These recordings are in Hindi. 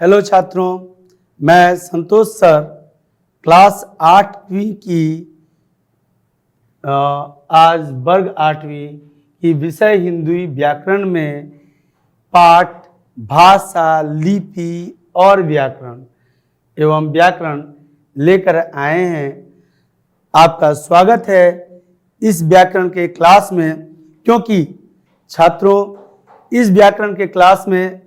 हेलो छात्रों, मैं संतोष सर क्लास 8वीं की आज वर्ग 8वीं की विषय हिंदी व्याकरण में पाठ भाषा, लिपि और व्याकरण एवं व्याकरण लेकर आए हैं। आपका स्वागत है इस व्याकरण के क्लास में, क्योंकि छात्रों इस व्याकरण के क्लास में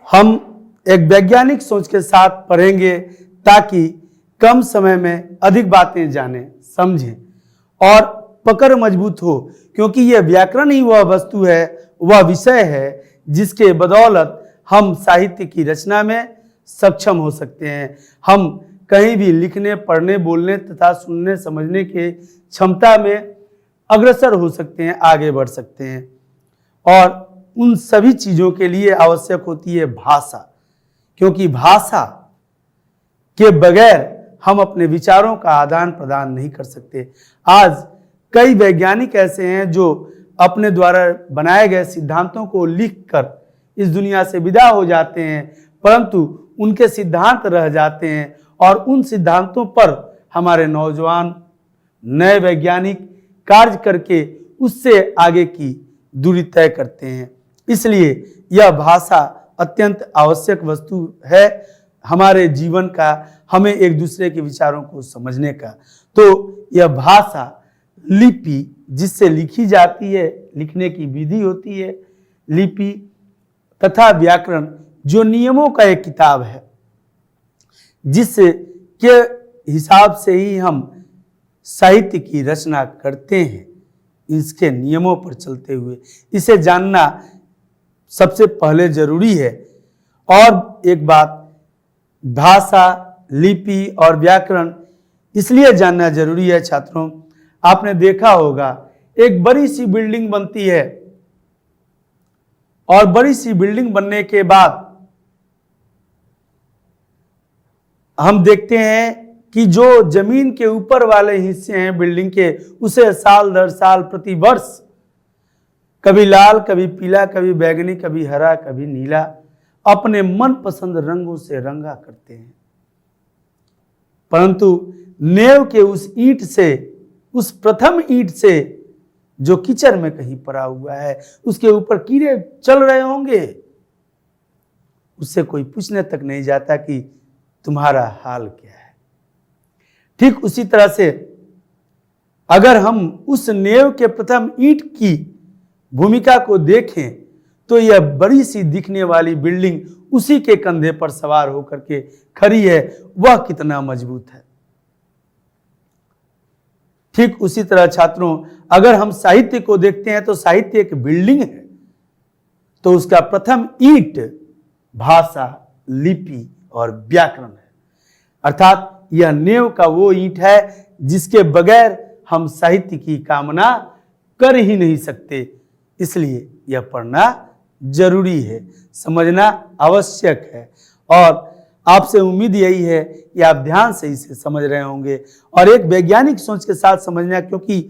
हम एक वैज्ञानिक सोच के साथ पढ़ेंगे ताकि कम समय में अधिक बातें जानें, समझें और पकड़ मजबूत हो, क्योंकि यह व्याकरण ही वह वस्तु है, वह विषय है जिसके बदौलत हम साहित्य की रचना में सक्षम हो सकते हैं। हम कहीं भी लिखने, पढ़ने, बोलने तथा सुनने, समझने के क्षमता में अग्रसर हो सकते हैं, आगे बढ़ सकते हैं। और उन सभी चीज़ों के लिए आवश्यक होती है भाषा, क्योंकि भाषा के बगैर हम अपने विचारों का आदान प्रदान नहीं कर सकते। आज कई वैज्ञानिक ऐसे हैं जो अपने द्वारा बनाए गए सिद्धांतों को लिखकर इस दुनिया से विदा हो जाते हैं, परंतु उनके सिद्धांत रह जाते हैं और उन सिद्धांतों पर हमारे नौजवान नए वैज्ञानिक कार्य करके उससे आगे की दूरी तय करते हैं। इसलिए यह भाषा अत्यंत आवश्यक वस्तु है हमारे जीवन का, हमें एक दूसरे के विचारों को समझने का। तो यह भाषा, लिपि जिससे लिखी जाती है, लिखने की विधि होती है लिपि, तथा व्याकरण जो नियमों का एक किताब है जिससे के हिसाब से ही हम साहित्य की रचना करते हैं, इसके नियमों पर चलते हुए इसे जानना सबसे पहले जरूरी है। और एक बात, भाषा, लिपि और व्याकरण इसलिए जानना जरूरी है छात्रों, आपने देखा होगा एक बड़ी सी बिल्डिंग बनती है और बड़ी सी बिल्डिंग बनने के बाद हम देखते हैं कि जो जमीन के ऊपर वाले हिस्से हैं बिल्डिंग के, उसे साल दर साल प्रति वर्ष कभी लाल, कभी पीला, कभी बैगनी, कभी हरा, कभी नीला अपने मनपसंद रंगों से रंगा करते हैं। परंतु नेव के उस ईंट से, उस प्रथम ईंट से जो कीचड़ में कहीं पड़ा हुआ है, उसके ऊपर कीड़े चल रहे होंगे, उससे कोई पूछने तक नहीं जाता कि तुम्हारा हाल क्या है। ठीक उसी तरह से अगर हम उस नेव के प्रथम ईंट की भूमिका को देखें तो यह बड़ी सी दिखने वाली बिल्डिंग उसी के कंधे पर सवार होकर के खड़ी है, वह कितना मजबूत है। ठीक उसी तरह छात्रों, अगर हम साहित्य को देखते हैं तो साहित्य एक बिल्डिंग है, तो उसका प्रथम ईंट भाषा, लिपि और व्याकरण है। अर्थात यह नेव का वो ईंट है जिसके बगैर हम साहित्य की कामना कर ही नहीं सकते। इसलिए यह पढ़ना जरूरी है, समझना आवश्यक है। और आपसे उम्मीद यही है कि आप ध्यान से इसे समझ रहे होंगे और एक वैज्ञानिक सोच के साथ समझना, क्योंकि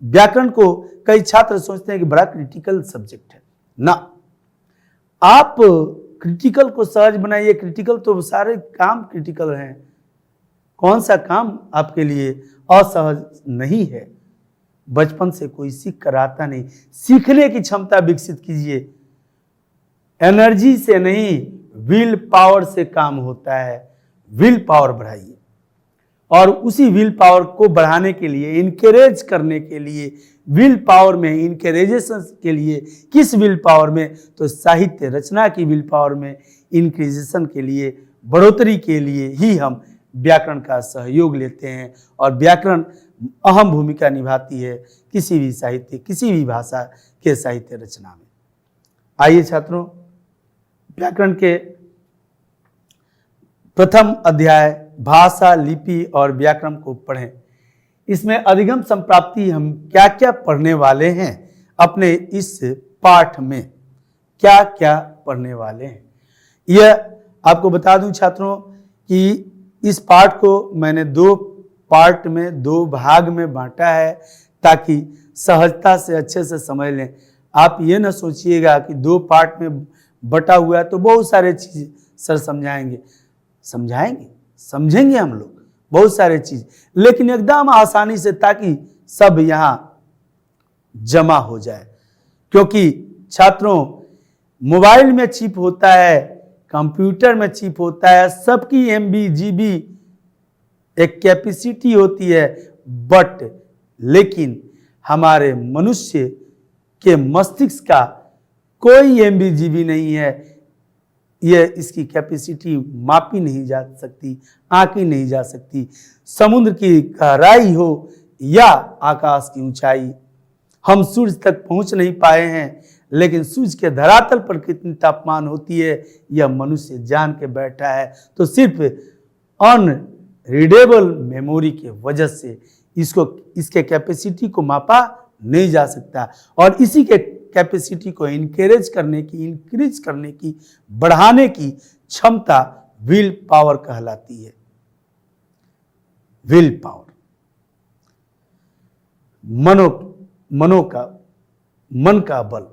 व्याकरण को कई छात्र सोचते हैं कि बड़ा क्रिटिकल सब्जेक्ट है ना। आप क्रिटिकल को सहज बनाइए। क्रिटिकल तो सारे काम क्रिटिकल हैं, कौन सा काम आपके लिए असहज नहीं है। बचपन से कोई सीख कर आता नहीं, सीखने की क्षमता विकसित कीजिए। एनर्जी से नहीं, विल पावर से काम होता है। विल पावर बढ़ाइए और उसी विल पावर को बढ़ाने के लिए, इनकरेज करने के लिए, विल पावर में इनकरेजेशन के लिए, किस विल पावर में, तो साहित्य रचना की विल पावर में इनक्रीजेशन के लिए, बढ़ोतरी के लिए ही हम व्याकरण का सहयोग लेते हैं। और व्याकरण अहम भूमिका निभाती है किसी भी साहित्य, किसी भी भाषा के साहित्य रचना में। आइए छात्रों, व्याकरण के प्रथम अध्याय भाषा, लिपि और व्याकरण को पढ़ें। इसमें अधिगम संप्राप्ति हम क्या क्या पढ़ने वाले हैं, अपने इस पाठ में क्या क्या पढ़ने वाले हैं, यह आपको बता दूं छात्रों कि इस पाठ को मैंने दो पार्ट में, दो भाग में बांटा है ताकि सहजता से अच्छे से समझ लें। आप ये ना सोचिएगा कि दो पार्ट में बटा हुआ है तो बहुत सारे चीज़ सर समझाएंगे, समझाएंगे, समझेंगे हम लोग बहुत सारे चीज, लेकिन एकदम आसानी से, ताकि सब यहां जमा हो जाए। क्योंकि छात्रों, मोबाइल में चिप होता है, कंप्यूटर में चिप होता है, सबकी MB GB एक कैपेसिटी होती है, बट लेकिन हमारे मनुष्य के मस्तिष्क का कोई MB GB नहीं है। यह इसकी कैपेसिटी मापी नहीं जा सकती, आंकी नहीं जा सकती। समुद्र की गहराई हो या आकाश की ऊंचाई, हम सूर्य तक पहुंच नहीं पाए हैं, लेकिन सूर्य के धरातल पर कितनी तापमान होती है यह मनुष्य जान के बैठा है। तो सिर्फ अनरीडेबल मेमोरी के वजह से इसके कैपेसिटी को मापा नहीं जा सकता, और इसी के कैपेसिटी को इंक्रीज करने की, बढ़ाने की क्षमता विल पावर कहलाती है। विल पावर, मन का बल।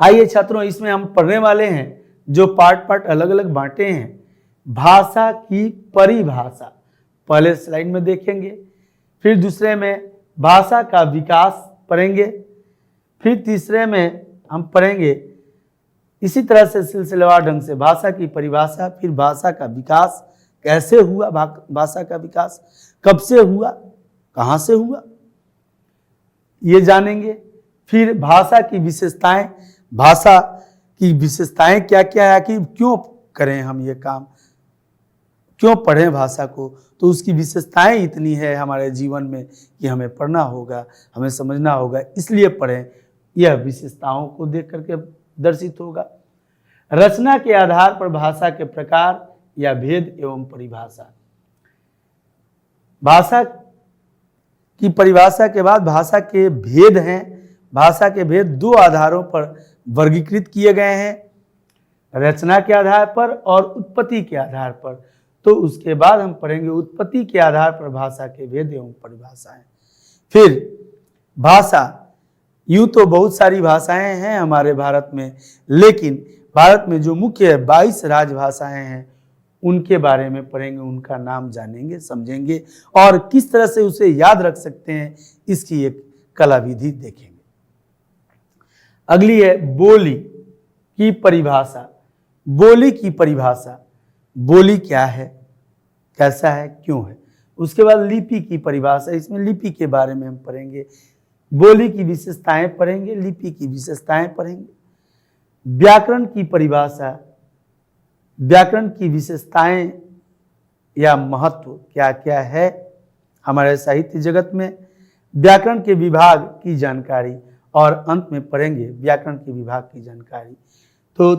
आइए छात्रों, इसमें हम पढ़ने वाले हैं जो पार्ट अलग अलग बांटे हैं। भाषा की परिभाषा पहले स्लाइड में देखेंगे, फिर दूसरे में भाषा का विकास पढ़ेंगे, फिर तीसरे में हम पढ़ेंगे इसी तरह से सिलसिलेवार ढंग से भाषा की परिभाषा, फिर भाषा का विकास, कैसे हुआ भाषा का विकास, कब से हुआ, कहां से हुआ, ये जानेंगे। फिर भाषा की विशेषताएं, भाषा की विशेषताएं क्या क्या है, कि क्यों करें हम ये काम, क्यों पढ़ें भाषा को, तो उसकी विशेषताएं इतनी है हमारे जीवन में कि हमें पढ़ना होगा, हमें समझना होगा, इसलिए पढ़ें। यह विशेषताओं को देख करके दर्शित होगा। रचना के आधार पर भाषा के प्रकार या भेद एवं परिभाषा। भाषा की परिभाषा के बाद भाषा के भेद हैं। भाषा के भेद दो आधारों पर वर्गीकृत किए गए हैं, रचना के आधार पर और उत्पत्ति के आधार पर। तो उसके बाद हम पढ़ेंगे उत्पत्ति के आधार पर भाषा के भेद एवं परिभाषाएं। फिर भाषा, यूं तो बहुत सारी भाषाएं हैं हमारे भारत में, लेकिन भारत में जो मुख्य 22 राजभाषाएं हैं उनके बारे में पढ़ेंगे, उनका नाम जानेंगे, समझेंगे और किस तरह से उसे याद रख सकते हैं, इसकी एक कला विधि देखेंगे। अगली है बोली की परिभाषा। बोली की परिभाषा, बोली क्या है, कैसा है, क्यों है। उसके बाद लिपि की परिभाषा, इसमें लिपि के बारे में हम पढ़ेंगे, बोली की विशेषताएं पढ़ेंगे, लिपि की विशेषताएं पढ़ेंगे। व्याकरण की परिभाषा, व्याकरण की विशेषताएं या महत्व क्या क्या है हमारे साहित्य जगत में, व्याकरण के विभाग की जानकारी, और अंत में पढ़ेंगे व्याकरण के विभाग की जानकारी। तो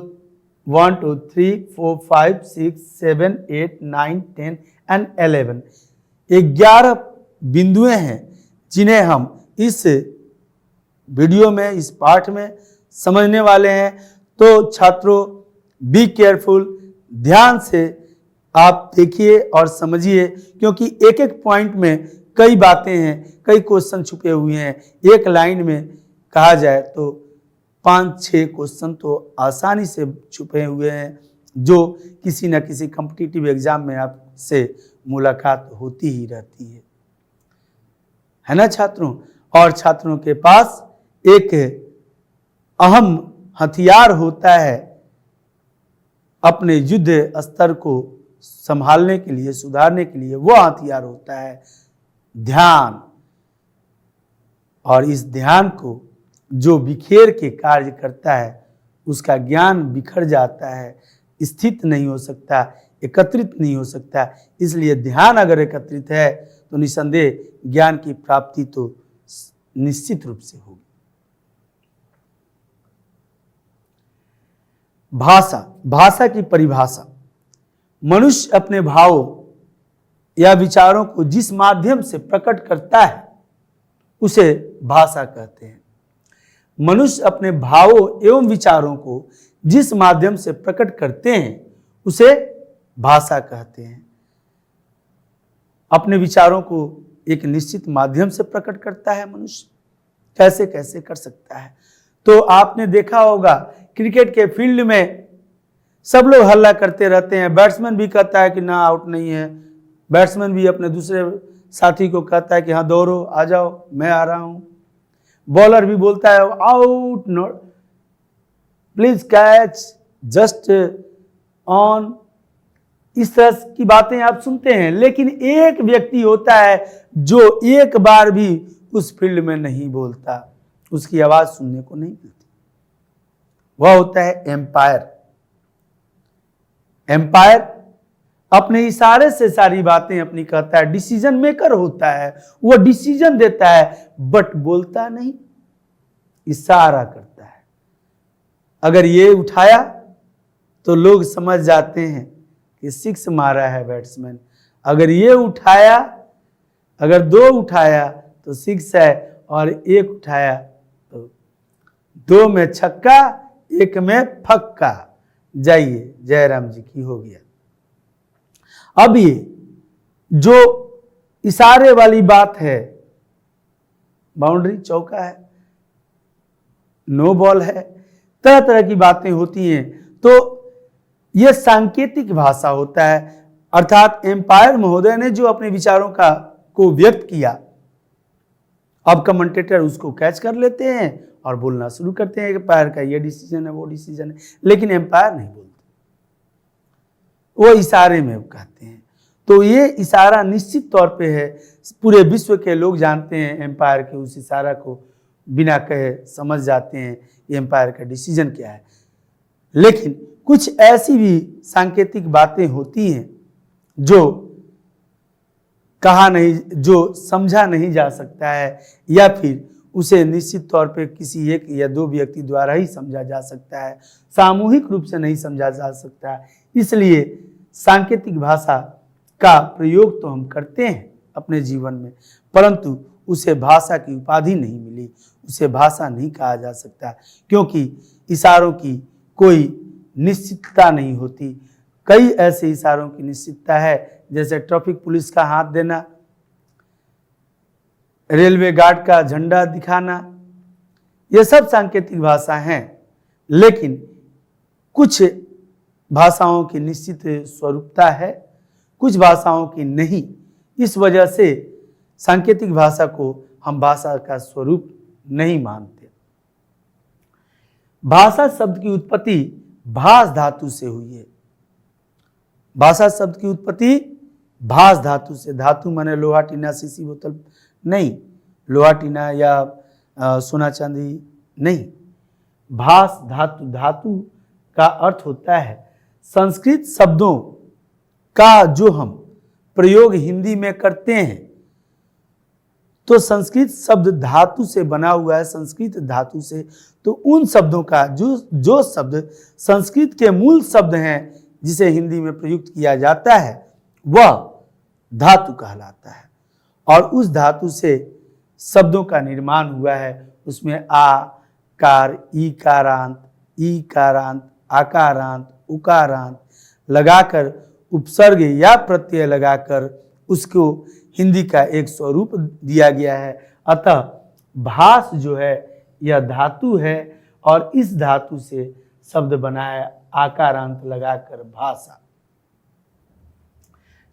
1 2 3 4 5 6 7 8 9 10 एंड 11 11 बिंदुएं हैं जिन्हें हम इस वीडियो में, इस पाठ में समझने वाले हैं। तो छात्रों, बी केयरफुल, ध्यान से आप देखिए और समझिए, क्योंकि एक एक पॉइंट में कई बातें हैं, कई क्वेश्चन छुपे हुए हैं। एक लाइन में कहा जाए तो 5-6 क्वेश्चन तो आसानी से छुपे हुए हैं, जो किसी न किसी कॉम्पिटिटिव एग्जाम में आपसे मुलाकात होती ही रहती है ना छात्रों। और छात्रों के पास एक अहम हथियार होता है अपने युद्ध स्तर को संभालने के लिए, सुधारने के लिए, वो हथियार होता है ध्यान। और इस ध्यान को जो बिखेर के कार्य करता है उसका ज्ञान बिखर जाता है, स्थित नहीं हो सकता, एकत्रित नहीं हो सकता। इसलिए ध्यान अगर एकत्रित है तो निसंदेह ज्ञान की प्राप्ति तो निश्चित रूप से होगी। भाषा, भाषा की परिभाषा, मनुष्य अपने भावों या विचारों को जिस माध्यम से प्रकट करता है उसे भाषा कहते हैं। मनुष्य अपने भावों एवं विचारों को जिस माध्यम से प्रकट करते हैं उसे भाषा कहते हैं। अपने विचारों को एक निश्चित माध्यम से प्रकट करता है मनुष्य, कैसे कैसे कर सकता है। तो आपने देखा होगा क्रिकेट के फील्ड में सब लोग हल्ला करते रहते हैं, बैट्समैन भी कहता है कि ना आउट नहीं है, बैट्समैन भी अपने दूसरे साथी को कहता है कि हाँ दौड़ो, आ जाओ, मैं आ रहा हूं, बॉलर भी बोलता है out, no please catch, just on. इस तरह की बातें आप सुनते हैं, लेकिन एक व्यक्ति होता है जो एक बार भी उस फील्ड में नहीं बोलता, उसकी आवाज सुनने को नहीं मिलती, वह होता है एम्पायर। एम्पायर अपने इशारे से सारी बातें अपनी कहता है, डिसीजन मेकर होता है, वो डिसीजन देता है बट बोलता नहीं, इशारा करता है। अगर ये उठाया तो लोग समझ जाते हैं कि 6 मारा है बैट्समैन, अगर ये उठाया, अगर 2 उठाया तो 6 है, और 1 उठाया तो 2 में छक्का, 1 में फक्का। जाइए, जयराम जी की हो गया। अब ये जो इशारे वाली बात है, बाउंड्री, चौका है, नो बॉल है, तरह तरह की बातें होती हैं, तो यह सांकेतिक भाषा होता है। अर्थात एम्पायर महोदय ने जो अपने विचारों को व्यक्त किया, अब कमेंटेटर उसको कैच कर लेते हैं और बोलना शुरू करते हैं कि एम्पायर का ये डिसीजन है, वो डिसीजन है, लेकिन एम्पायर नहीं बोलते, वो इशारे में कहते हैं। तो ये इशारा निश्चित तौर पे है, पूरे विश्व के लोग जानते हैं एम्पायर के उस इशारा को, बिना कहे समझ जाते हैं कि एम्पायर का डिसीजन क्या है। लेकिन कुछ ऐसी भी सांकेतिक बातें होती हैं जो कहा नहीं, जो समझा नहीं जा सकता है, या फिर उसे निश्चित तौर पे किसी 1 या 2 व्यक्ति द्वारा ही समझा जा सकता है, सामूहिक रूप से नहीं समझा जा सकता है। इसलिए सांकेतिक भाषा का प्रयोग तो हम करते हैं अपने जीवन में, परंतु उसे भाषा की उपाधि नहीं मिली, उसे भाषा नहीं कहा जा सकता, क्योंकि इशारों की कोई निश्चितता नहीं होती। कई ऐसे इशारों की निश्चितता है, जैसे ट्रैफिक पुलिस का हाथ देना, रेलवे गार्ड का झंडा दिखाना, ये सब सांकेतिक भाषा हैं। लेकिन कुछ भाषाओं की निश्चित स्वरूपता है, कुछ भाषाओं की नहीं। इस वजह से सांकेतिक भाषा को हम भाषा का स्वरूप नहीं मानते। भाषा शब्द की उत्पत्ति भास धातु से हुई है। भाषा शब्द की उत्पत्ति भास धातु से, धातु माने लोहा, टीना, शीशी, बोतल नहीं, लोहा, टीना या सोना चांदी नहीं। भास धातु, धातु का अर्थ होता है संस्कृत शब्दों का जो हम प्रयोग हिंदी में करते हैं, तो संस्कृत शब्द धातु से बना हुआ है, संस्कृत धातु से। तो उन शब्दों का जो शब्द संस्कृत के मूल शब्द हैं, जिसे हिंदी में प्रयुक्त किया जाता है, वह धातु कहलाता है। और उस धातु से शब्दों का निर्माण हुआ है। उसमें आ, कार, ईकारांत, ईकारांत, आकारांत, उकारांत लगाकर, उपसर्ग या प्रत्यय लगाकर उसको हिंदी का एक स्वरूप दिया गया है। अतः भास जो है यह धातु है, और इस धातु से शब्द बना है आकारांत लगाकर भाषा।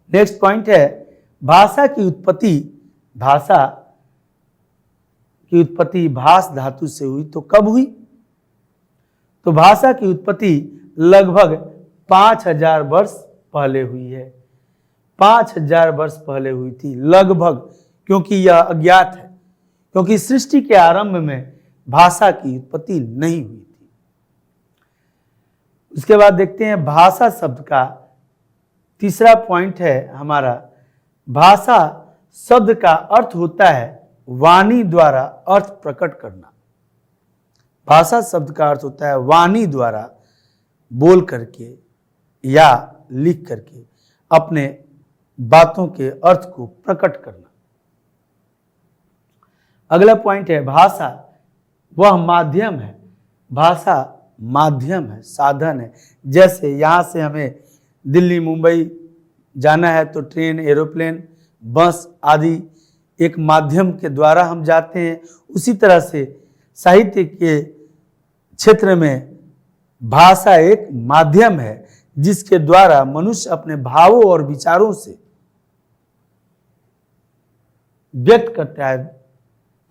नेक्स्ट पॉइंट है भाषा की उत्पत्ति। भाषा की उत्पत्ति भास धातु से हुई, तो कब हुई? तो भाषा की उत्पत्ति लगभग 5000 वर्ष पहले हुई है। 5000 वर्ष पहले हुई थी लगभग, क्योंकि यह अज्ञात है, क्योंकि सृष्टि के आरंभ में भाषा की उत्पत्ति नहीं हुई थी। उसके बाद देखते हैं भाषा शब्द का तीसरा पॉइंट है हमारा। भाषा शब्द का अर्थ होता है वाणी द्वारा अर्थ प्रकट करना। भाषा शब्द का अर्थ होता है वाणी द्वारा, बोल करके या लिख करके अपने बातों के अर्थ को प्रकट करना। अगला पॉइंट है भाषा वह माध्यम है। भाषा माध्यम है, साधन है। जैसे यहाँ से हमें दिल्ली, मुंबई जाना है तो ट्रेन, एरोप्लेन, बस आदि एक माध्यम के द्वारा हम जाते हैं। उसी तरह से साहित्य के क्षेत्र में भाषा एक माध्यम है जिसके द्वारा मनुष्य अपने भावों और विचारों से व्यक्त करता है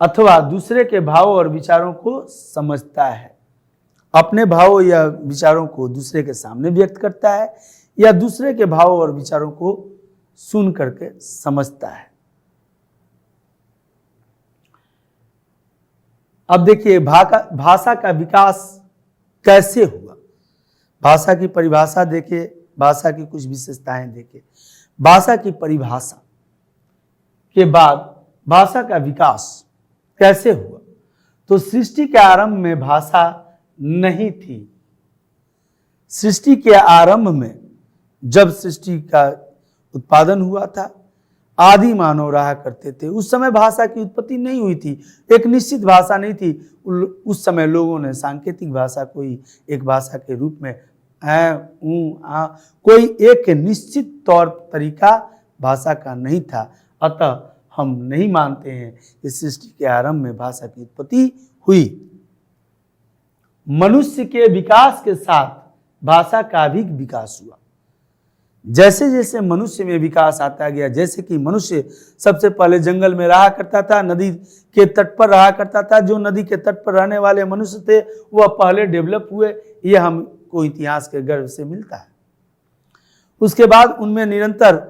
अथवा दूसरे के भावों और विचारों को समझता है। अपने भावों या विचारों को दूसरे के सामने व्यक्त करता है या दूसरे के भावों और विचारों को सुन करके समझता है। अब देखिए भाषा का विकास कैसे हुआ। भाषा की परिभाषा देखिए, भाषा की कुछ विशेषताएं देखिए। भाषा की परिभाषा के बाद भाषा का विकास कैसे हुआ। तो सृष्टि के आरंभ में भाषा नहीं थी। सृष्टि के आरंभ में जब सृष्टि का उत्पादन हुआ था, आदि मानव रहा करते थे, उस समय भाषा की उत्पत्ति नहीं हुई थी। एक निश्चित भाषा नहीं थी। उस समय लोगों ने सांकेतिक भाषा कोई एक भाषा के रूप में कोई एक निश्चित तौर तरीका भाषा का नहीं था। अतः हम नहीं मानते हैं कि सृष्टि के आरंभ में भाषा की उत्पत्ति हुई। मनुष्य के विकास के साथ भाषा का भी विकास हुआ। जैसे जैसे मनुष्य में विकास आता गया, जैसे कि मनुष्य सबसे पहले जंगल में रहा करता था, नदी के तट पर रहा करता था। जो नदी के तट पर रहने वाले मनुष्य थे वह पहले डेवलप हुए, यह हमको इतिहास के गर्भ से मिलता है। उसके बाद उनमें निरंतर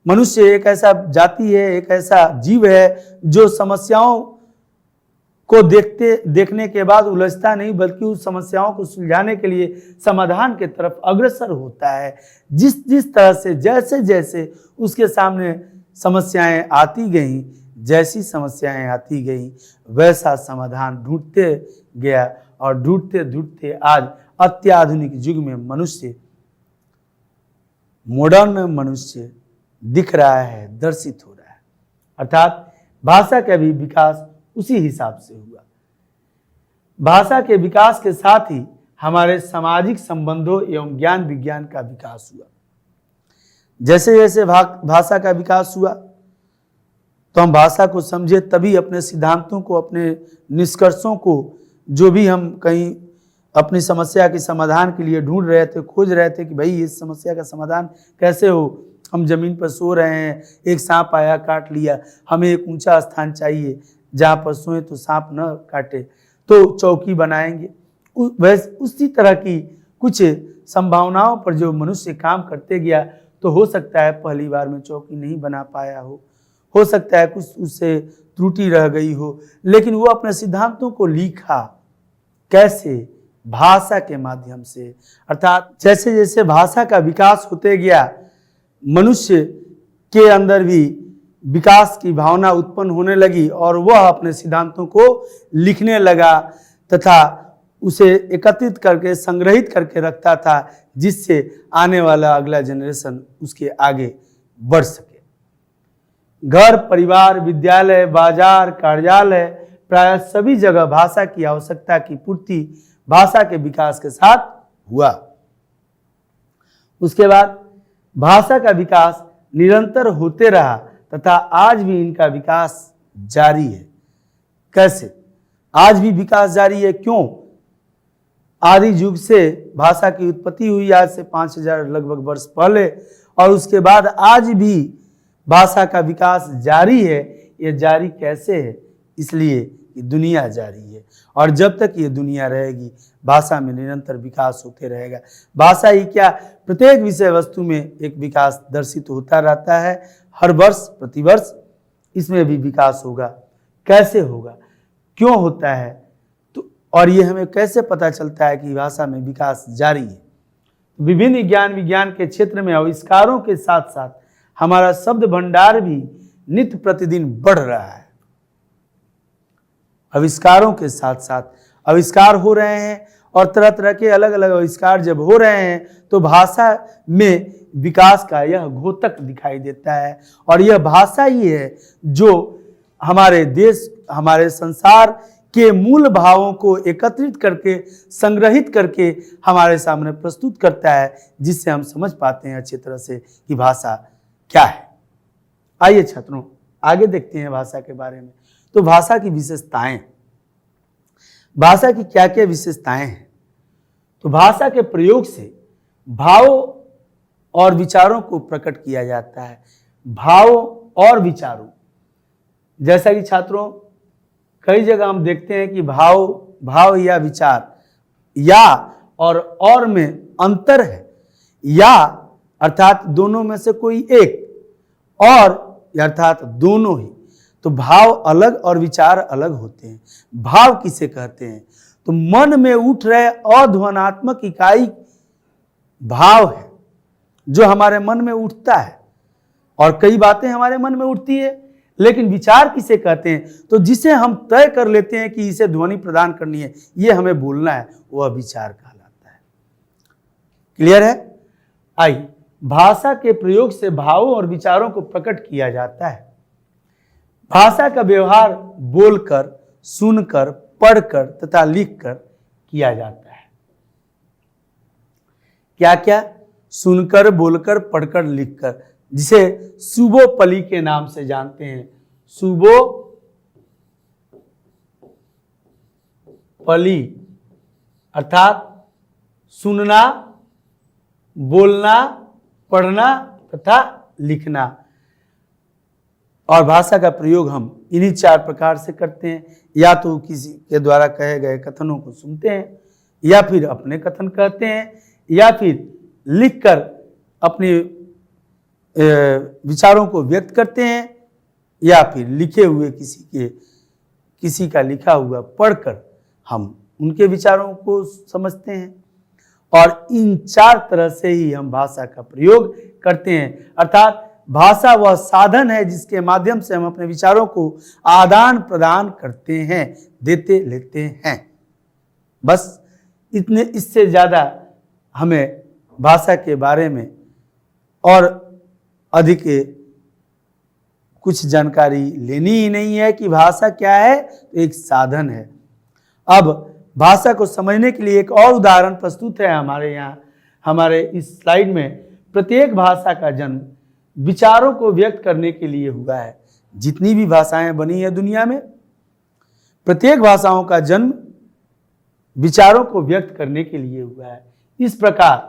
मनुष्य एक ऐसा जाति है, एक ऐसा जीव है जो समस्याओं को देखने के बाद उलझता नहीं, बल्कि उस समस्याओं को सुलझाने के लिए समाधान के तरफ अग्रसर होता है। जिस तरह से जैसे जैसे उसके सामने समस्याएं आती गईं, जैसी समस्याएं आती गईं, वैसा समाधान ढूंढते गया और ढूंढते ढूंढते आज अत्याधुनिक युग में मनुष्य, मॉडर्न मनुष्य दिख रहा है, दर्शित हो रहा है। अर्थात भाषा का भी विकास उसी हिसाब से हुआ। भाषा के विकास के साथ ही हमारे सामाजिक संबंधों एवं ज्ञान विज्ञान का विकास हुआ। जैसे जैसे भाषा का विकास हुआ तो हम भाषा को समझे, तभी अपने सिद्धांतों को, अपने निष्कर्षों को, जो भी हम कहीं अपनी समस्या के समाधान के लिए ढूंढ रहे थे, खोज रहे थे कि भाई इस समस्या का समाधान कैसे हो। हम जमीन पर सो रहे हैं, एक सांप आया काट लिया, हमें एक ऊंचा स्थान चाहिए जहाँ पर सोए तो सांप न काटे, तो चौकी बनाएंगे। वैसे उसी तरह की कुछ संभावनाओं पर जो मनुष्य काम करते गया, तो हो सकता है पहली बार में चौकी नहीं बना पाया हो सकता है कुछ उससे त्रुटि रह गई हो, लेकिन वो अपने सिद्धांतों को लिखा। कैसे? भाषा के माध्यम से। अर्थात जैसे जैसे भाषा का विकास होते गया, मनुष्य के अंदर भी विकास की भावना उत्पन्न होने लगी और वह अपने सिद्धांतों को लिखने लगा तथा उसे एकत्रित करके, संग्रहित करके रखता था, जिससे आने वाला अगला जनरेशन उसके आगे बढ़ सके। घर, परिवार, विद्यालय, बाजार, कार्यालय, प्राय सभी जगह भाषा की आवश्यकता की पूर्ति भाषा के विकास के साथ हुआ। उसके बाद भाषा का विकास निरंतर होते रहा तथा आज भी इनका विकास जारी है। कैसे? आज भी विकास जारी है। क्यों? आदि युग से भाषा की उत्पत्ति हुई, आज से 5000 लगभग वर्ष पहले, और उसके बाद आज भी भाषा का विकास जारी है। ये जारी कैसे है? इसलिए कि दुनिया जारी है, और जब तक ये दुनिया रहेगी भाषा में निरंतर विकास होते रहेगा। भाषा ही क्या, प्रत्येक विषय वस्तु में एक विकास दर्शित होता रहता है। हर वर्ष, प्रतिवर्ष इसमें भी विकास होगा। कैसे होगा, क्यों होता है, तो और ये हमें कैसे पता चलता है कि भाषा में विकास जारी है? विभिन्न ज्ञान विज्ञान के क्षेत्र में आविष्कारों के साथ साथ हमारा शब्द भंडार भी नित्य प्रतिदिन बढ़ रहा है। आविष्कारों के साथ साथ आविष्कार हो रहे हैं, और तरह तरह के अलग अलग आविष्कार जब हो रहे हैं तो भाषा में विकास का यह घोतक दिखाई देता है। और यह भाषा ही है जो हमारे देश, हमारे संसार के मूल भावों को एकत्रित करके, संग्रहित करके हमारे सामने प्रस्तुत करता है, जिससे हम समझ पाते हैं अच्छी तरह से कि भाषा क्या है। आइए छात्रों, आगे देखते हैं भाषा के बारे में। तो भाषा की विशेषताएं, भाषा की क्या क्या विशेषताएं हैं? तो भाषा के प्रयोग से भाव और विचारों को प्रकट किया जाता है। भाव और विचारों, जैसा कि छात्रों कई जगह हम देखते हैं कि भाव या विचार या और में अंतर है, या अर्थात दोनों में से कोई एक, और अर्थात दोनों ही। तो भाव अलग और विचार अलग होते हैं। भाव किसे कहते हैं? तो मन में उठ रहे अध्वनात्मक इकाई भाव है, जो हमारे मन में उठता है। और कई बातें हमारे मन में उठती है, लेकिन विचार किसे कहते हैं? तो जिसे हम तय कर लेते हैं कि इसे ध्वनि प्रदान करनी है, ये हमें बोलना है, वह विचार कहलाता है। क्लियर है? आइए, भाषा के प्रयोग से भावों और विचारों को प्रकट किया जाता है। भाषा का व्यवहार बोलकर, सुनकर, पढ़कर तथा लिखकर किया जाता है। क्या क्या? सुनकर, बोलकर, पढ़कर, लिखकर, जिसे सुबोपली के नाम से जानते हैं। सुबोपली अर्थात सुनना, बोलना, पढ़ना तथा लिखना। और भाषा का प्रयोग हम इन्हीं 4 प्रकार से करते हैं। या तो किसी के द्वारा कहे गए कथनों को सुनते हैं, या फिर अपने कथन कहते हैं, या फिर लिखकर अपने विचारों को व्यक्त करते हैं, या फिर लिखे हुए किसी का लिखा हुआ पढ़कर हम उनके विचारों को समझते हैं। और इन 4 तरह से ही हम भाषा का प्रयोग करते हैं। अर्थात भाषा वह साधन है जिसके माध्यम से हम अपने विचारों को आदान प्रदान करते हैं, देते लेते हैं। बस इतने, इससे ज़्यादा हमें भाषा के बारे में और अधिक कुछ जानकारी लेनी ही नहीं है कि भाषा क्या है। तो एक साधन है। अब भाषा को समझने के लिए एक और उदाहरण प्रस्तुत है हमारे यहाँ, हमारे इस स्लाइड में। प्रत्येक भाषा का जन्म विचारों को व्यक्त करने के लिए हुआ है। जितनी भी भाषाएं बनी है दुनिया में, प्रत्येक भाषाओं का जन्म विचारों को व्यक्त करने के लिए हुआ है। इस प्रकार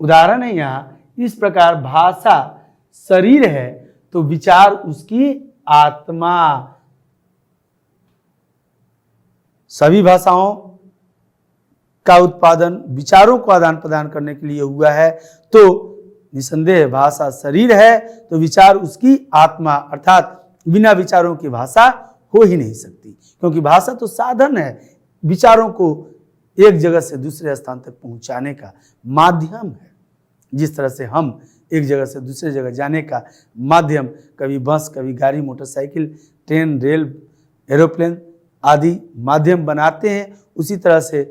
उदाहरण है यहाँ, इस प्रकार भाषा शरीर है तो विचार उसकी आत्मा। सभी भाषाओं का उत्पादन विचारों को आदान प्रदान करने के लिए हुआ है। तो निसंदेह भाषा शरीर है तो विचार उसकी आत्मा, अर्थात बिना विचारों की भाषा हो ही नहीं सकती, क्योंकि भाषा तो साधन है, विचारों को एक जगह से दूसरे स्थान तक पहुंचाने का माध्यम है। जिस तरह से हम एक जगह से दूसरे जगह जाने का माध्यम कभी बस, कभी गाड़ी, मोटरसाइकिल, ट्रेन, रेल, एरोप्लेन आदि माध्यम बनाते हैं, उसी तरह से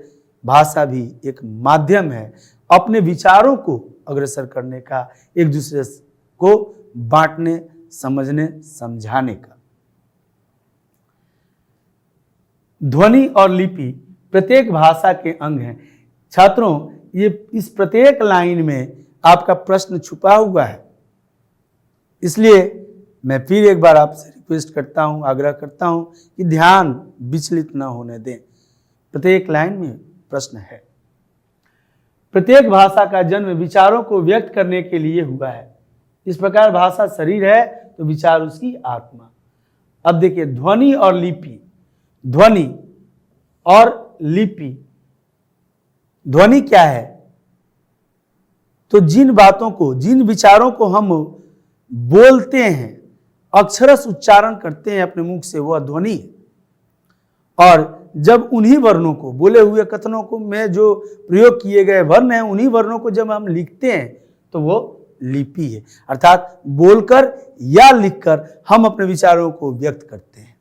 भाषा भी एक माध्यम है अपने विचारों को अग्रसर करने का, एक दूसरे को बांटने, समझने, समझाने का। ध्वनि और लिपि प्रत्येक भाषा के अंग हैं। छात्रों, ये इस प्रत्येक लाइन में आपका प्रश्न छुपा हुआ है, इसलिए मैं फिर एक बार आपसे रिक्वेस्ट करता हूं, आग्रह करता हूं कि ध्यान विचलित न होने दें। प्रत्येक लाइन में प्रश्न है। प्रत्येक भाषा का जन्म विचारों को व्यक्त करने के लिए हुआ है। इस प्रकार भाषा शरीर है तो विचार उसकी आत्मा। अब देखिए, ध्वनि और लिपि। ध्वनि और लिपि, ध्वनि क्या है? तो जिन बातों को, जिन विचारों को हम बोलते हैं, अक्षरश उच्चारण करते हैं अपने मुख से, वह ध्वनि है। और जब उन्हीं वर्णों को, बोले हुए कथनों को में जो प्रयोग किए गए वर्ण हैं, उन्हीं वर्णों को जब हम लिखते हैं तो वो लिपि है। अर्थात बोलकर या लिखकर हम अपने विचारों को व्यक्त करते हैं।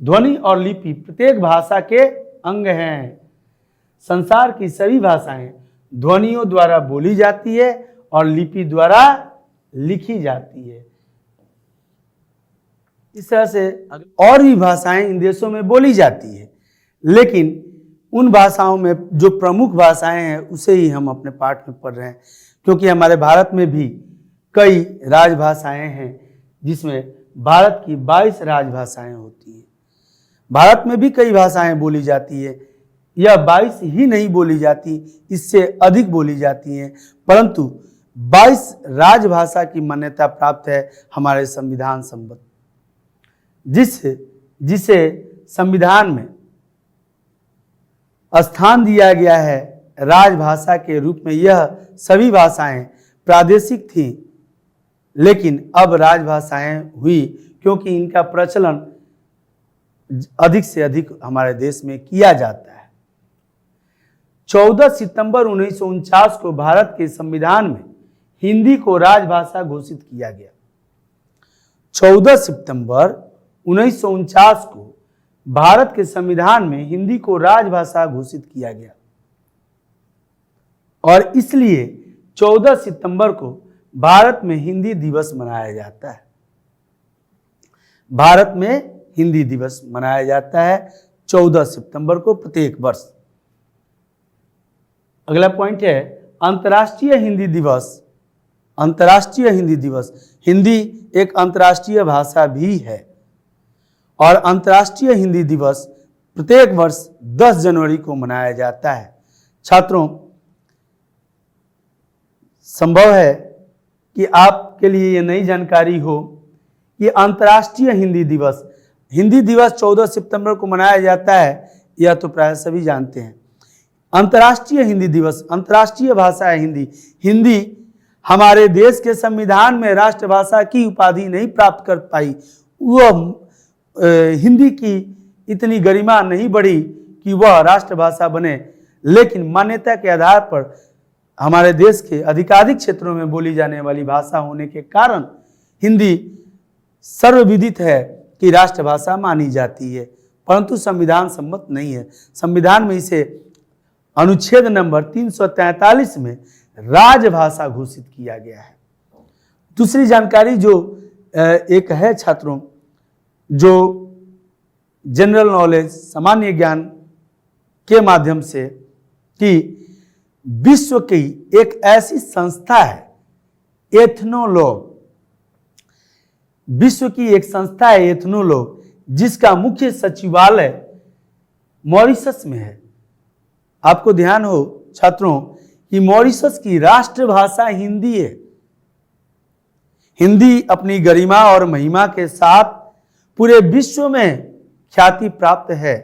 ध्वनि और लिपि प्रत्येक भाषा के अंग हैं। संसार की सभी भाषाएं ध्वनियों द्वारा बोली जाती है और लिपि द्वारा लिखी जाती है। इस तरह से और भी भाषाएं इन देशों में बोली जाती है, लेकिन उन भाषाओं में जो प्रमुख भाषाएं हैं उसे ही हम अपने पाठ में पढ़ रहे हैं, क्योंकि हमारे भारत में भी कई राजभाषाएं हैं, जिसमें भारत की 22 राजभाषाएं होती हैं। भारत में भी कई भाषाएं बोली जाती है, यह 22 ही नहीं बोली जाती, इससे अधिक बोली जाती हैं, परंतु 22 राजभाषा की मान्यता प्राप्त है हमारे संविधान संबद्ध, जिसे संविधान में स्थान दिया गया है राजभाषा के रूप में। यह सभी भाषाएं प्रादेशिक थीं, लेकिन अब राजभाषाएं हुई क्योंकि इनका प्रचलन अधिक से अधिक हमारे देश में किया जाता है। 14 सितंबर 1949 को भारत के संविधान में हिंदी को राजभाषा घोषित किया गया। 14 सितंबर 1949 को भारत के संविधान में हिंदी को राजभाषा घोषित किया गया और इसलिए 14 सितंबर को भारत में हिंदी दिवस मनाया जाता है। भारत में हिंदी दिवस मनाया जाता है 14 सितंबर को प्रत्येक वर्ष। अगला पॉइंट है अंतर्राष्ट्रीय हिंदी दिवस। अंतर्राष्ट्रीय हिंदी दिवस, हिंदी एक अंतर्राष्ट्रीय भाषा भी है और अंतर्राष्ट्रीय हिंदी दिवस प्रत्येक वर्ष 10 जनवरी को मनाया जाता है। छात्रों, संभव है कि आपके लिए ये नई जानकारी हो कि अंतर्राष्ट्रीय हिंदी दिवस 14 सितंबर को मनाया जाता है, यह तो प्राय सभी जानते हैं। अंतर्राष्ट्रीय हिंदी दिवस, अंतर्राष्ट्रीय भाषा है हिंदी। हिंदी हमारे देश के संविधान में राष्ट्रभाषा की उपाधि नहीं प्राप्त कर पाई। वह हिंदी की इतनी गरिमा नहीं बढ़ी कि वह राष्ट्रभाषा बने, लेकिन मान्यता के आधार पर हमारे देश के अधिकाधिक क्षेत्रों में बोली जाने वाली भाषा होने के कारण हिंदी सर्वविदित है कि राष्ट्रभाषा मानी जाती है, परंतु संविधान सम्मत नहीं है। संविधान में इसे अनुच्छेद नंबर 343 में राजभाषा घोषित किया गया है। दूसरी जानकारी जो एक है छात्रों, जो जनरल नॉलेज, सामान्य ज्ञान के माध्यम से, कि विश्व की एक ऐसी संस्था है एथनोलॉग, विश्व की एक संस्था है एथनोलॉग, जिसका मुख्य सचिवालय मॉरिशस में है। आपको ध्यान हो छात्रों कि मॉरिशस की राष्ट्रभाषा हिंदी है। हिंदी अपनी गरिमा और महिमा के साथ पूरे विश्व में ख्याति प्राप्त है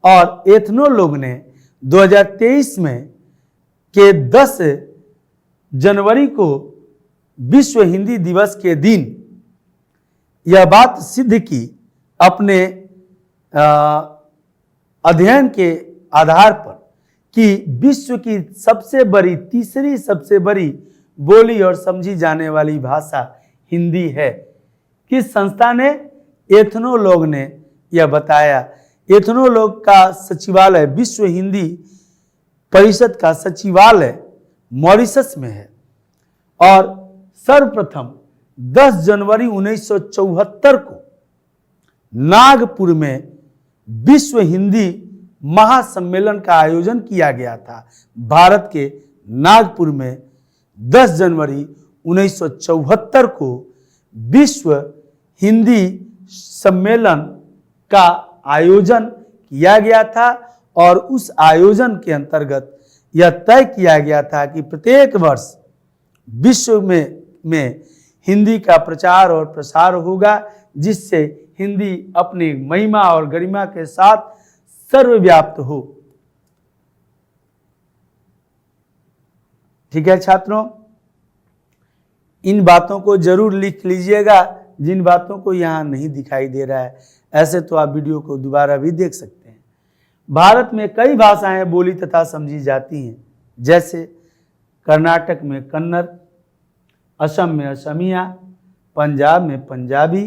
और एथनोलॉग ने 2023 में के 10 जनवरी को विश्व हिंदी दिवस के दिन यह बात सिद्ध की अपने अध्ययन के आधार पर कि विश्व की सबसे बड़ी, तीसरी सबसे बड़ी बोली और समझी जाने वाली भाषा हिंदी है। किस संस्था ने? एथनोलॉग ने यह बताया। एथनोलॉग का सचिवालय, विश्व हिंदी परिषद का सचिवालय मॉरिशस में है और सर्वप्रथम 10 जनवरी 1974 को नागपुर में विश्व हिंदी महासम्मेलन का आयोजन किया गया था। भारत के नागपुर में 10 जनवरी 1974 को विश्व हिंदी सम्मेलन का आयोजन किया गया था और उस आयोजन के अंतर्गत यह तय किया गया था कि प्रत्येक वर्ष विश्व में हिंदी का प्रचार और प्रसार होगा, जिससे हिंदी अपनी महिमा और गरिमा के साथ सर्वव्याप्त हो। ठीक है छात्रों, इन बातों को जरूर लिख लीजिएगा जिन बातों को यहाँ नहीं दिखाई दे रहा है। ऐसे तो आप वीडियो को दोबारा भी देख सकते हैं। भारत में कई भाषाएं बोली तथा समझी जाती हैं, जैसे कर्नाटक में कन्नड़, असम में असमिया, पंजाब में पंजाबी,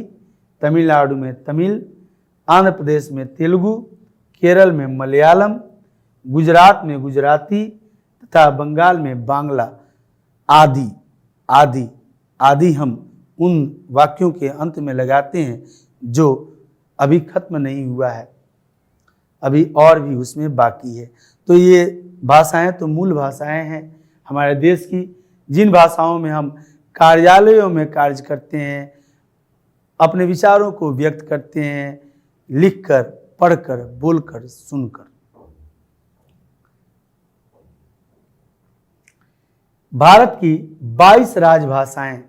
तमिलनाडु में तमिल, आंध्र प्रदेश में तेलुगु, केरल में मलयालम, गुजरात में गुजराती तथा बंगाल में बांग्ला आदि आदि आदि। हम उन वाक्यों के अंत में लगाते हैं जो अभी खत्म नहीं हुआ है, अभी और भी उसमें बाकी है। तो ये भाषाएं तो मूल भाषाएं हैं हमारे देश की, जिन भाषाओं में हम कार्यालयों में कार्य करते हैं, अपने विचारों को व्यक्त करते हैं, लिखकर, पढ़कर, बोलकर, सुनकर। भारत की 22 राजभाषाएं।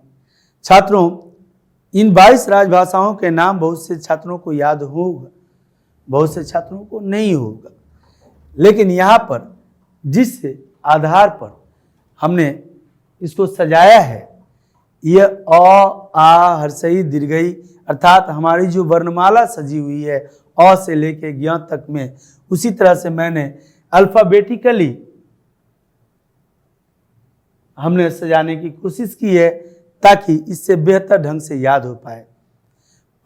छात्रों, इन 22 राजभाषाओं के नाम बहुत से छात्रों को याद होगा, बहुत से छात्रों को नहीं होगा, लेकिन यहाँ पर जिस आधार पर हमने इसको सजाया है, यह अ, आ, हर्षई, दीर्घई, अर्थात हमारी जो वर्णमाला सजी हुई है अ से लेके ज्ञ तक में, उसी तरह से मैंने अल्फाबेटिकली हमने सजाने की कोशिश की है ताकि इससे बेहतर ढंग से याद हो पाए।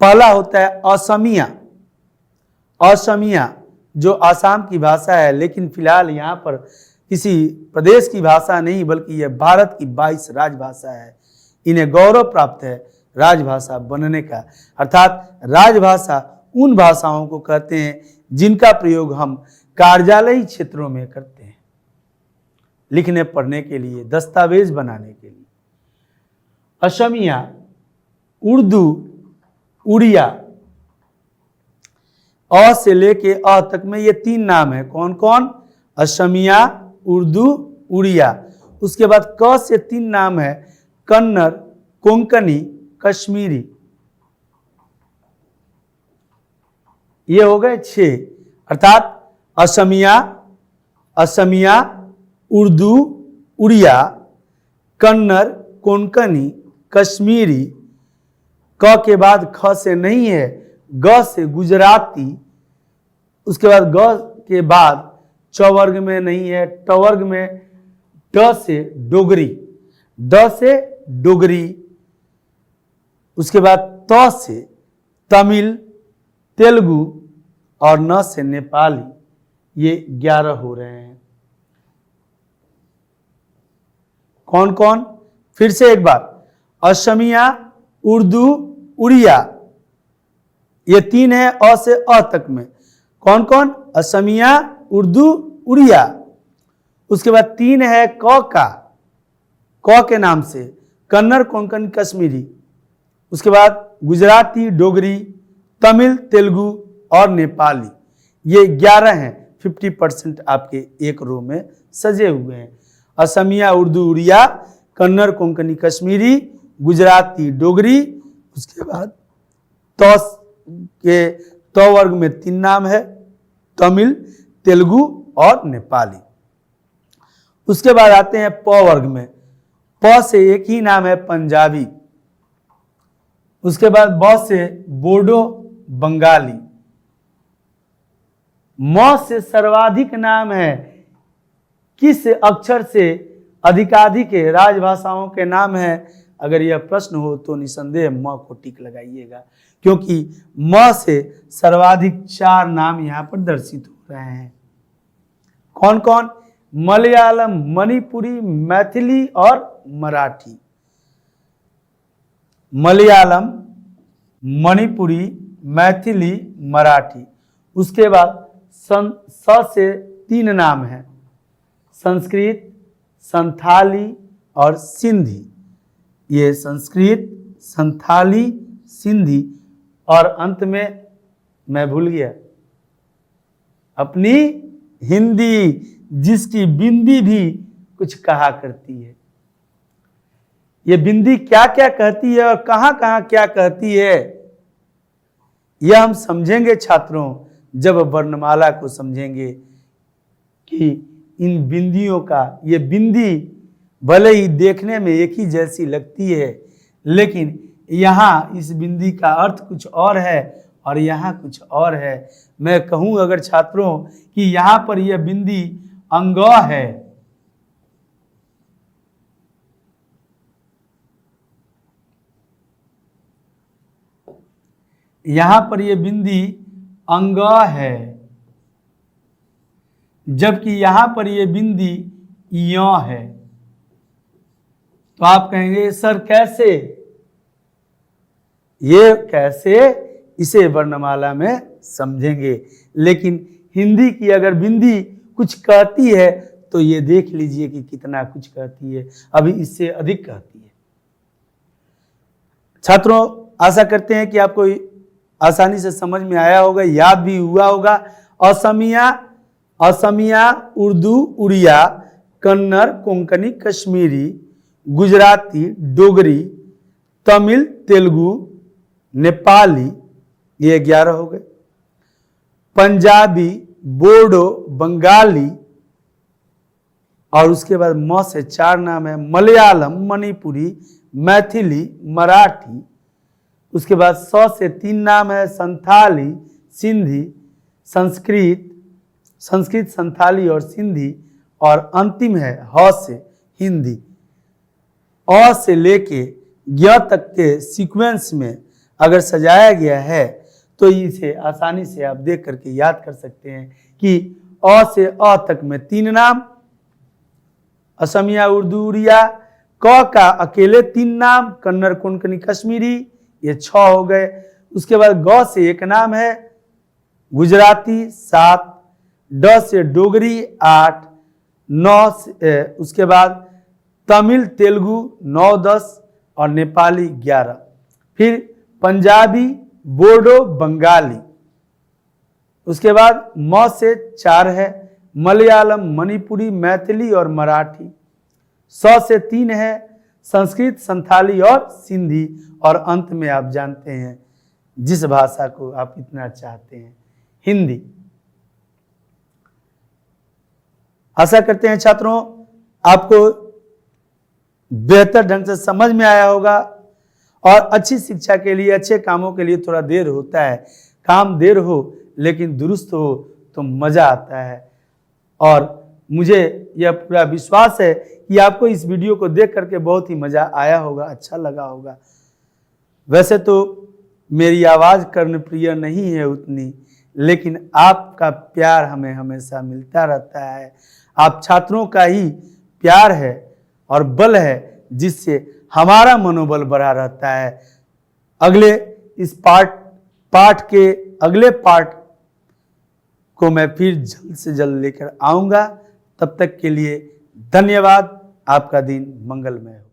पहला होता है असमिया। असमिया जो आसाम की भाषा है, लेकिन फिलहाल यहाँ पर किसी प्रदेश की भाषा नहीं बल्कि यह भारत की 22 राजभाषा है। इन्हें गौरव प्राप्त है राजभाषा बनने का, अर्थात राजभाषा उन भाषाओं को कहते हैं जिनका प्रयोग हम कार्यालयी क्षेत्रों में करते हैं, लिखने पढ़ने के लिए, दस्तावेज बनाने के लिए। असमिया, उर्दू, उड़िया, अ से लेके अ तक में ये 3 नाम है। कौन कौन? असमिया, उर्दू, उड़िया। उसके बाद क से 3 नाम है, कन्नड़, कोंकणी, कश्मीरी। ये हो गए 6, अर्थात असमिया, असमिया, उर्दू, उड़िया, कन्नड़, कोंकणी, कश्मीरी। क के बाद ख से नहीं है, ग से गुजराती। उसके बाद ग के बाद च वर्ग में नहीं है, ट वर्ग में ड से डोगरी, ड से डोगरी। उसके बाद त से तमिल, तेलुगु और न से नेपाली। ये 11 हो रहे हैं। कौन कौन? फिर से एक बार, असमिया, उर्दू, उड़िया, ये 3 है अ से अ तक में। कौन कौन? असमिया, उर्दू, उड़िया। उसके बाद 3 है क का, क के नाम से, कन्नड़, कोंकणी, कश्मीरी। उसके बाद गुजराती, डोगरी, तमिल, तेलुगु और नेपाली। ये 11 हैं। 50% आपके एक रो में सजे हुए हैं। असमिया, उर्दू, उड़िया, कन्नड़, कोंकणी, कश्मीरी, गुजराती, डोगरी। उसके बाद त वर्ग में 3 नाम है, तमिल, तेलुगु और नेपाली। उसके बाद आते हैं प वर्ग में। प से एक ही नाम है, पंजाबी। उसके बाद ब से बोडो, बंगाली। म से सर्वाधिक नाम है। किस अक्षर से अधिकाधिक राजभाषाओं के नाम है? अगर यह प्रश्न हो तो निसंदेह म को टिक लगाइएगा, क्योंकि म से सर्वाधिक 4 नाम यहाँ पर दर्शित हो रहे हैं। कौन कौन? मलयालम, मणिपुरी, मैथिली और मराठी। मलयालम, मणिपुरी, मैथिली, मराठी। उसके बाद स से 3 नाम हैं, संस्कृत, संथाली और सिंधी। ये संस्कृत, संथाली, सिंधी और अंत में मैं भूल गया अपनी हिंदी, जिसकी बिंदी भी कुछ कहा करती है। ये बिंदी क्या क्या कहती है और कहां कहां क्या कहती है, यह हम समझेंगे छात्रों जब वर्णमाला को समझेंगे कि इन बिंदियों का, ये बिंदी भले ही देखने में एक ही जैसी लगती है, लेकिन यहाँ इस बिंदी का अर्थ कुछ और है और यहाँ कुछ और है। मैं कहूँ अगर छात्रों कि यहाँ पर यह बिंदी अंग है, यहाँ पर यह बिंदी अंग है, जबकि यहाँ पर यह बिंदी य है। तो आप कहेंगे सर कैसे? ये कैसे, इसे वर्णमाला में समझेंगे। लेकिन हिंदी की अगर बिंदी कुछ कहती है तो ये देख लीजिए कि कितना कुछ कहती है, अभी इससे अधिक कहती है। छात्रों, आशा करते हैं कि आपको आसानी से समझ में आया होगा, याद भी हुआ होगा। असमिया, असमिया, उर्दू, उड़िया, कन्नड़, कोंकणी, कश्मीरी, गुजराती, डोगरी, तमिल, तेलुगु, नेपाली, ये 11 हो गए। पंजाबी, बोडो, बंगाली, और उसके बाद म से 4 नाम है, मलयालम, मणिपुरी, मैथिली, मराठी। उसके बाद स से 3 नाम है, संथाली, सिंधी, संस्कृत, संथाली और सिंधी। और अंतिम है ह से हिंदी। अ से लेके य तक के सीक्वेंस में अगर सजाया गया है तो इसे आसानी से आप देख करके याद कर सकते हैं कि अ से अ तक में 3 नाम, असमिया, उर्दू, उड़िया। क का अकेले 3 नाम, कन्नड़, कोंकणी, कश्मीरी, ये 6 हो गए। उसके बाद ग से 1 नाम है, गुजराती 7, ड से डोगरी 8, 9 से उसके बाद तमिल, तेलुगु 9, 10 और नेपाली 11। फिर पंजाबी, बोडो, बंगाली। उसके बाद म से 4 है, मलयालम, मणिपुरी, मैथिली और मराठी। स से 3 है, संस्कृत, संथाली और सिंधी। और अंत में आप जानते हैं जिस भाषा को आप इतना चाहते हैं, हिंदी। आशा करते हैं छात्रों आपको बेहतर ढंग से समझ में आया होगा। और अच्छी शिक्षा के लिए, अच्छे कामों के लिए थोड़ा देर होता है, काम देर हो लेकिन दुरुस्त हो तो मज़ा आता है। और मुझे यह पूरा विश्वास है कि आपको इस वीडियो को देख करके बहुत ही मज़ा आया होगा, अच्छा लगा होगा। वैसे तो मेरी आवाज़ कर्णप्रिय नहीं है उतनी, लेकिन आपका प्यार हमें हमेशा मिलता रहता है। आप छात्रों का ही प्यार है और बल है जिससे हमारा मनोबल बढ़ा रहता है। अगले इस पाठ के अगले पार्ट को मैं फिर जल्द से जल्द लेकर आऊँगा। तब तक के लिए धन्यवाद। आपका दिन मंगलमय हो।